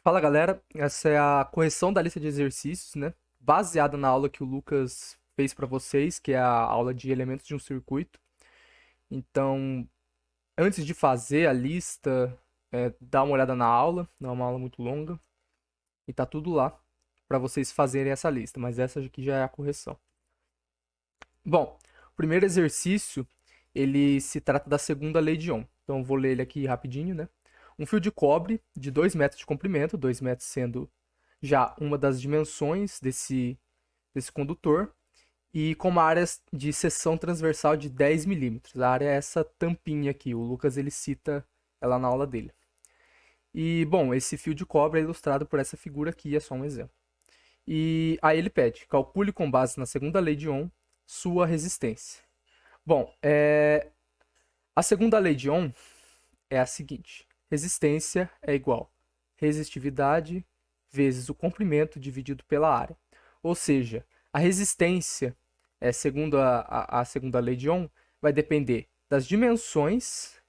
Fala galera, essa é a correção da lista de exercícios, né? Baseada na aula que o Lucas fez para vocês, que é a aula de elementos de um circuito. Então, antes de fazer a lista, dá uma olhada na aula, não é uma aula muito longa, e tá tudo lá para vocês fazerem essa lista, mas essa aqui já é a correção. Bom, o primeiro exercício, ele se trata da segunda lei de Ohm. Então, eu vou ler ele aqui rapidinho, né? Um fio de cobre de 2 metros de comprimento, 2 metros sendo já uma das dimensões desse condutor, e com uma área de seção transversal de 10 milímetros. A área é essa tampinha aqui, o Lucas ele cita ela na aula dele. E, bom, esse fio de cobre é ilustrado por essa figura aqui, é só um exemplo. E aí ele pede, calcule com base na segunda lei de Ohm sua resistência. Bom, a segunda lei de Ohm é a seguinte: resistência é igual resistividade vezes o comprimento dividido pela área. Ou seja, a resistência, segundo a segunda lei de Ohm, vai depender das dimensões,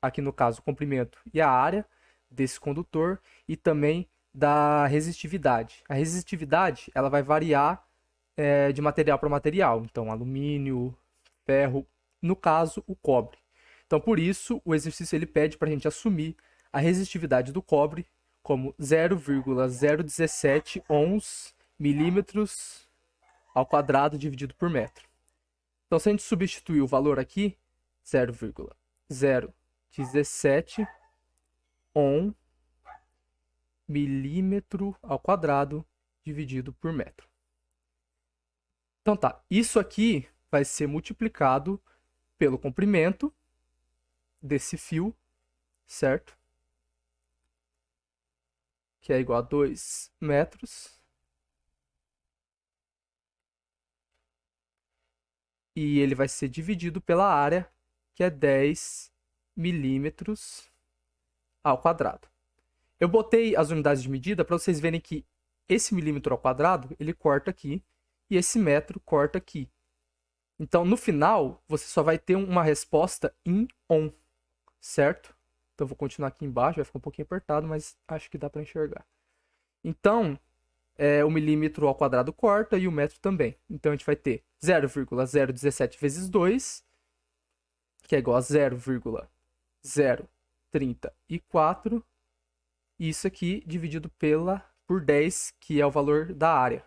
aqui no caso o comprimento e a área desse condutor, e também da resistividade. A resistividade ela vai variar de material para material, então alumínio, ferro, no caso o cobre. Então, por isso, o exercício ele pede para a gente assumir a resistividade do cobre como 0,017 ohms milímetros ao quadrado dividido por metro. Então, se a gente substituir o valor aqui, 0,017 ohm milímetro ao quadrado dividido por metro. Então tá, isso aqui vai ser multiplicado pelo comprimento desse fio, certo? Que é igual a 2 metros. E ele vai ser dividido pela área, que é 10 milímetros ao quadrado. Eu botei as unidades de medida para vocês verem que esse milímetro ao quadrado, ele corta aqui, e esse metro corta aqui. Então, no final, você só vai ter uma resposta em ohm, certo? Então, eu vou continuar aqui embaixo, vai ficar um pouquinho apertado, mas acho que dá para enxergar. Então, o milímetro ao quadrado corta e o metro também. Então, a gente vai ter 0,017 vezes 2, que é igual a 0,034. E isso aqui dividido por 10, que é o valor da área.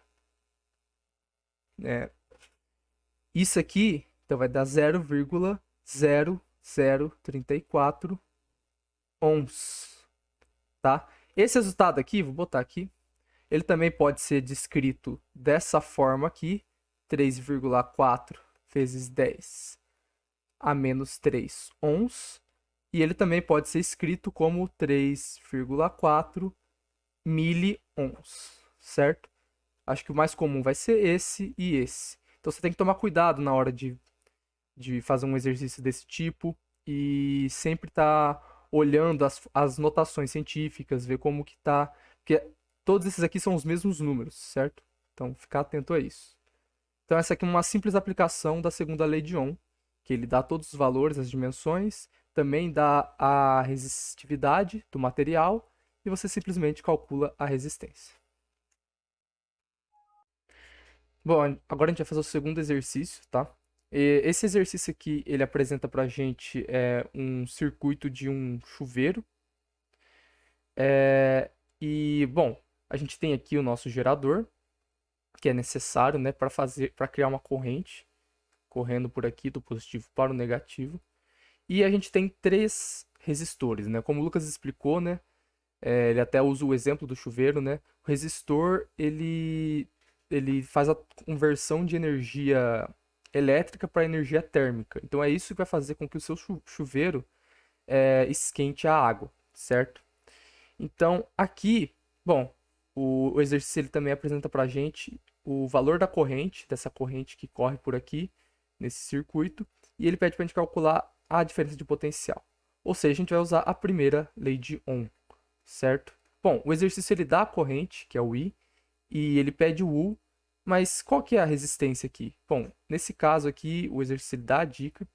Isso aqui, então, vai dar 0,0034 ohms. Tá? Esse resultado aqui, vou botar aqui, ele também pode ser descrito dessa forma aqui, 3,4 vezes 10 a menos 3 ohms. E ele também pode ser escrito como 3,4 miliohms, certo? Acho que o mais comum vai ser esse e esse. Então você tem que tomar cuidado na hora de fazer um exercício desse tipo e sempre estar olhando as notações científicas, ver como que tá. Porque todos esses aqui são os mesmos números, certo? Então ficar atento a isso. Então essa aqui é uma simples aplicação da segunda lei de Ohm, que ele dá todos os valores, as dimensões, também dá a resistividade do material e você simplesmente calcula a resistência. Bom, agora a gente vai fazer o segundo exercício, tá? Esse exercício aqui, ele apresenta pra gente um circuito de um chuveiro. É, bom, a gente tem aqui o nosso gerador, que é necessário, né, para criar uma corrente, correndo por aqui do positivo para o negativo. E a gente tem três resistores, né? Como o Lucas explicou, né? Ele até usa o exemplo do chuveiro, né? O resistor, ele faz a conversão de energia elétrica para energia térmica. Então é isso que vai fazer com que o seu chuveiro esquente a água, certo? Então aqui, bom, o exercício ele também apresenta para a gente o valor da corrente, dessa corrente que corre por aqui, nesse circuito, e ele pede para a gente calcular a diferença de potencial. Ou seja, a gente vai usar a primeira lei de Ohm, certo? Bom, o exercício ele dá a corrente, que é o I, e ele pede o U, mas qual que é a resistência aqui? Bom, nesse caso aqui, o exercício ele dá a dica,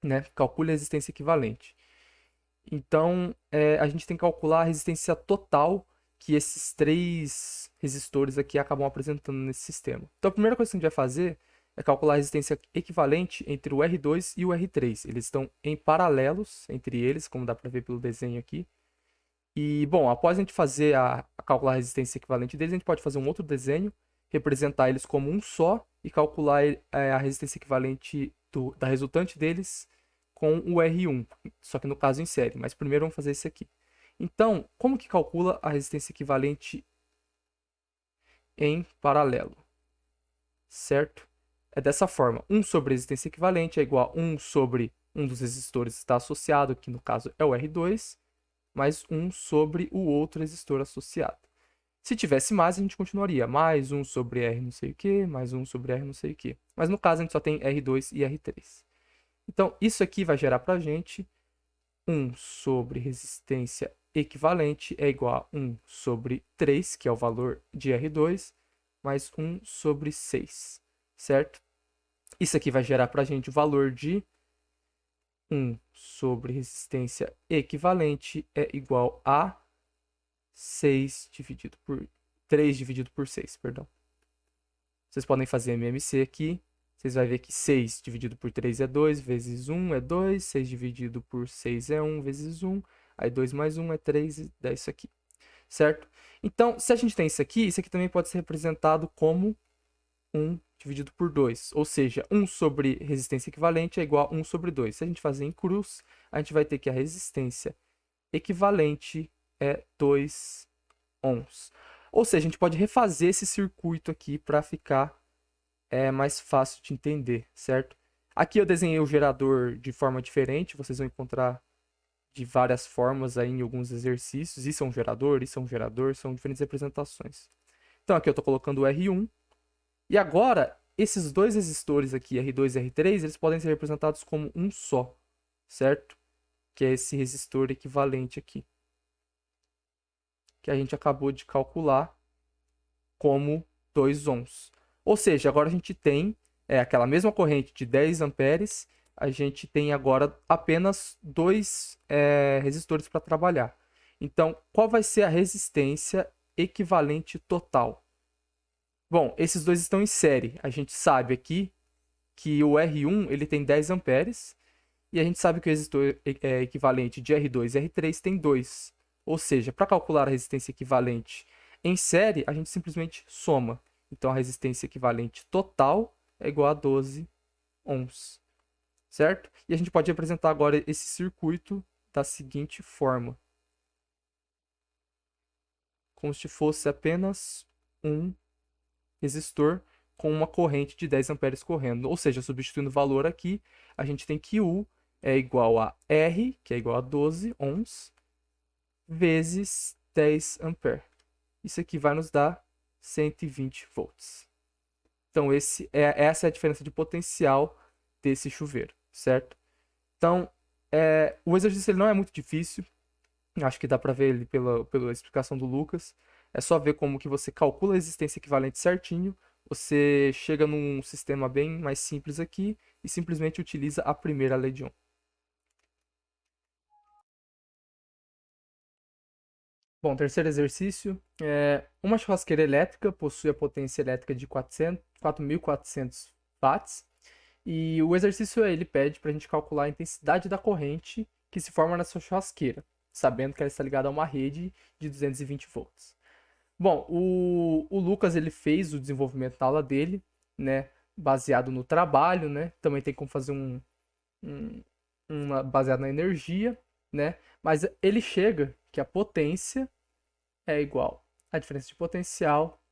né? Calcule a resistência equivalente. Então, a gente tem que calcular a resistência total que esses três resistores aqui acabam apresentando nesse sistema. Então, a primeira coisa que a gente vai fazer é calcular a resistência equivalente entre o R2 e o R3. Eles estão em paralelos entre eles, como dá para ver pelo desenho aqui. E, bom, após a gente fazer calcular a resistência equivalente deles, a gente pode fazer um outro desenho, representar eles como um só e calcular a resistência equivalente da resultante deles com o R1, só que no caso em série. Mas primeiro vamos fazer esse aqui. Então, como que calcula a resistência equivalente em paralelo? Certo? É dessa forma. 1 sobre a resistência equivalente é igual a 1 sobre um dos resistores que está associado, que no caso é o R2, mais 1 sobre o outro resistor associado. Se tivesse mais, a gente continuaria. Mais 1 sobre R não sei o que, mais 1 sobre R não sei o que. Mas no caso, a gente só tem R2 e R3. Então, isso aqui vai gerar para a gente 1 sobre resistência equivalente é igual a 1 sobre 3, que é o valor de R2, mais 1 sobre 6, certo? Isso aqui vai gerar para a gente o valor de 1 sobre resistência equivalente é igual a 6 dividido por 3 dividido por 6, perdão. Vocês podem fazer MMC aqui. Vocês vão ver que 6 dividido por 3 é 2, vezes 1 é 2, 6 dividido por 6 é 1, vezes 1, aí 2 mais 1 é 3, e dá isso aqui, certo? Então, se a gente tem isso aqui também pode ser representado como 1 dividido por 2, ou seja, 1 sobre resistência equivalente é igual a 1 sobre 2. Se a gente fazer em cruz, a gente vai ter que a resistência equivalente é 2 ohms. Ou seja, a gente pode refazer esse circuito aqui para ficar mais fácil de entender, certo? Aqui eu desenhei o gerador de forma diferente, vocês vão encontrar de várias formas aí em alguns exercícios. Isso é um gerador, são diferentes representações. Então aqui eu estou colocando o R1, e agora esses dois resistores aqui, R2 e R3, eles podem ser representados como um só, certo? Que é esse resistor equivalente aqui, que a gente acabou de calcular como 2 ohms. Ou seja, agora a gente tem aquela mesma corrente de 10 amperes, a gente tem agora apenas dois resistores para trabalhar. Então, qual vai ser a resistência equivalente total? Bom, esses dois estão em série. A gente sabe aqui que o R1 ele tem 10 amperes e a gente sabe que o resistor equivalente de R2 e R3 tem 2. Ou seja, para calcular a resistência equivalente em série, a gente simplesmente soma. Então, a resistência equivalente total é igual a 12 ohms, certo? E a gente pode representar agora esse circuito da seguinte forma. Como se fosse apenas um resistor com uma corrente de 10 amperes correndo. Ou seja, substituindo o valor aqui, a gente tem que U é igual a R, que é igual a 12 ohms, vezes 10 amperes. Isso aqui vai nos dar 120 volts. Então, essa é a diferença de potencial desse chuveiro, certo? Então, o exercício ele não é muito difícil. Acho que dá para ver ele pela explicação do Lucas. É só ver como que você calcula a resistência equivalente certinho. Você chega num sistema bem mais simples aqui e simplesmente utiliza a primeira lei de Ohm. Bom, terceiro exercício. Uma churrasqueira elétrica possui a potência elétrica de 4.400 watts. E o exercício ele pede para a gente calcular a intensidade da corrente que se forma nessa churrasqueira, sabendo que ela está ligada a uma rede de 220 volts. Bom, o Lucas ele fez o desenvolvimento da aula dele, né, baseado no trabalho, né? Também tem como fazer uma baseado na energia, né? Mas ele chega que a potência é igual à diferença de potencial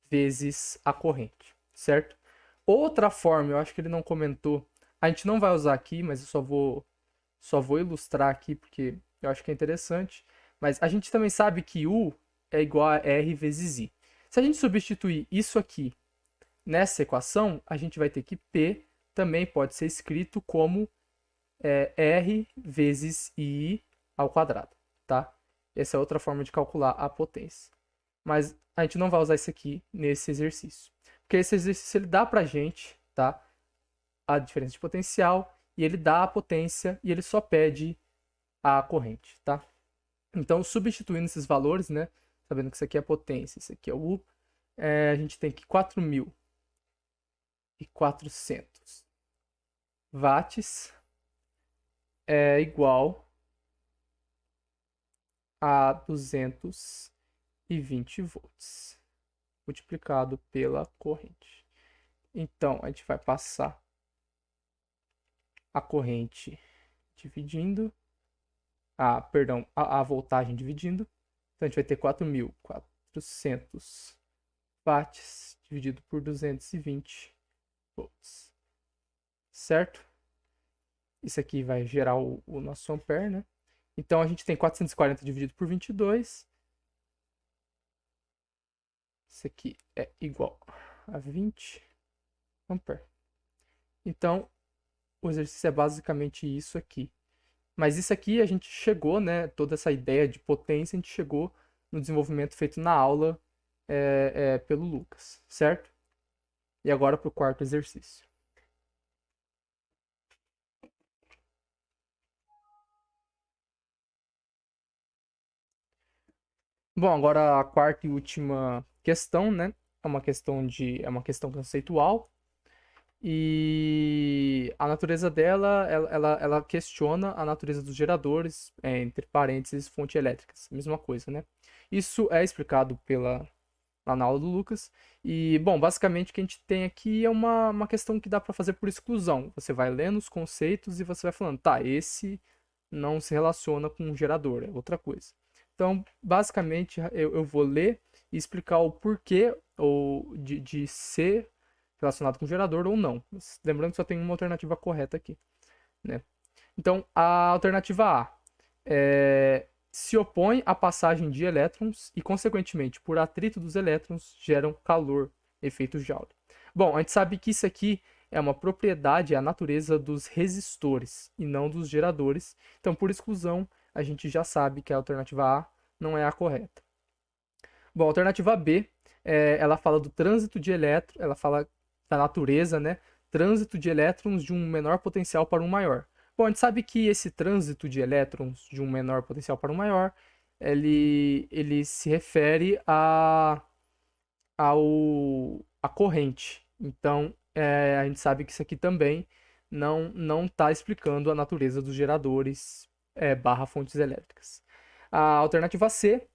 vezes a corrente, certo? Outra forma, eu acho que ele não comentou, a gente não vai usar aqui, mas eu só vou ilustrar aqui porque eu acho que é interessante. Mas a gente também sabe que U é igual a R vezes I. Se a gente substituir isso aqui nessa equação, a gente vai ter que P também pode ser escrito como R vezes I ao quadrado, tá? Essa é outra forma de calcular a potência. Mas a gente não vai usar isso aqui nesse exercício. Porque esse exercício ele dá pra gente, tá? A diferença de potencial e ele dá a potência e ele só pede a corrente, tá? Então, substituindo esses valores, né? sabendo que isso aqui é potência, isso aqui é o U, a gente tem que 4.400 watts é igual a 220 volts, multiplicado pela corrente. Então, a gente vai passar a corrente dividindo, perdão, a voltagem dividindo. Então, a gente vai ter 4.400 watts dividido por 220 volts, certo? Isso aqui vai gerar o nosso ampere, né? Então, a gente tem 440 dividido por 22. Isso aqui é igual a 20 ampere. Então, o exercício é basicamente isso aqui. Mas isso aqui a gente chegou, né? Toda essa ideia de potência a gente chegou no desenvolvimento feito na aula pelo Lucas, certo? E agora para o quarto exercício. Bom, agora a quarta e última questão, né? É uma questão conceitual. E a natureza dela, ela questiona a natureza dos geradores, entre parênteses, fontes elétricas. Mesma coisa, né? Isso é explicado lá na aula do Lucas. E, bom, basicamente o que a gente tem aqui é uma questão que dá para fazer por exclusão. Você vai lendo os conceitos e você vai falando, tá, esse não se relaciona com um gerador, é outra coisa. Então, basicamente, eu vou ler e explicar o porquê de ser relacionado com gerador ou não. Lembrando que só tem uma alternativa correta aqui, né? Então, a alternativa A se opõe à passagem de elétrons e, consequentemente, por atrito dos elétrons, geram calor, efeito Joule. Bom, a gente sabe que isso aqui é uma propriedade, é a natureza dos resistores e não dos geradores. Então, por exclusão, a gente já sabe que a alternativa A não é a correta. Bom, a alternativa B, ela fala do trânsito de elétrons, ela fala da natureza, né? Trânsito de elétrons de um menor potencial para um maior. Bom, a gente sabe que esse trânsito de elétrons de um menor potencial para um maior, ele se refere à corrente. Então, a gente sabe que isso aqui também não está explicando a natureza dos geradores barra fontes elétricas. A alternativa C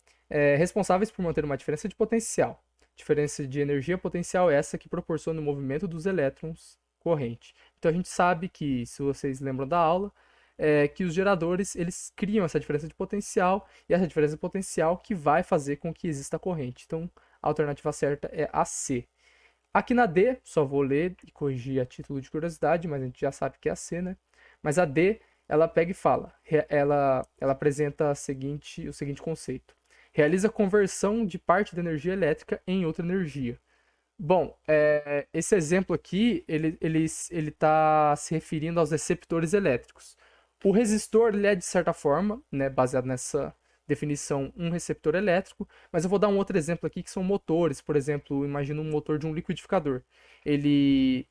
responsáveis por manter uma diferença de potencial. Diferença de energia potencial é essa que proporciona o movimento dos elétrons corrente. Então a gente sabe que, se vocês lembram da aula, que os geradores eles criam essa diferença de potencial e essa diferença de potencial que vai fazer com que exista corrente. Então a alternativa certa é a C. Aqui na D, só vou ler e corrigir a título de curiosidade, mas a gente já sabe que é a C, né? Mas a D, ela pega e fala, ela apresenta o seguinte conceito. Realiza conversão de parte da energia elétrica em outra energia. Bom, esse exemplo aqui, ele está se referindo aos receptores elétricos. O resistor, ele é, de certa forma, né, baseado nessa definição, um receptor elétrico, mas eu vou dar um outro exemplo aqui, que são motores. Por exemplo, imagina um motor de um liquidificador. Ele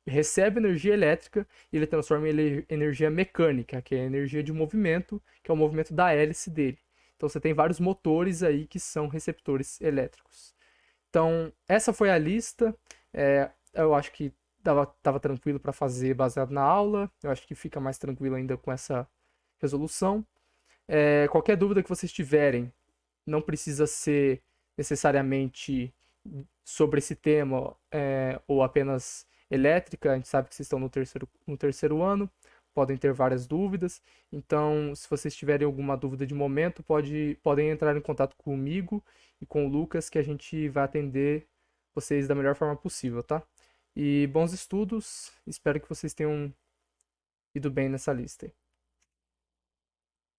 recebe energia elétrica e ele transforma em energia mecânica, que é a energia de movimento, que é o movimento da hélice dele. Então você tem vários motores aí que são receptores elétricos. Então, essa foi a lista. Eu acho que tava tranquilo para fazer baseado na aula. Eu acho que fica mais tranquilo ainda com essa resolução. Qualquer dúvida que vocês tiverem, não precisa ser necessariamente sobre esse tema ou apenas elétrica. A gente sabe que vocês estão no terceiro ano, podem ter várias dúvidas. Então, se vocês tiverem alguma dúvida de momento, podem entrar em contato comigo e com o Lucas, que a gente vai atender vocês da melhor forma possível, tá? E bons estudos, espero que vocês tenham ido bem nessa lista aí.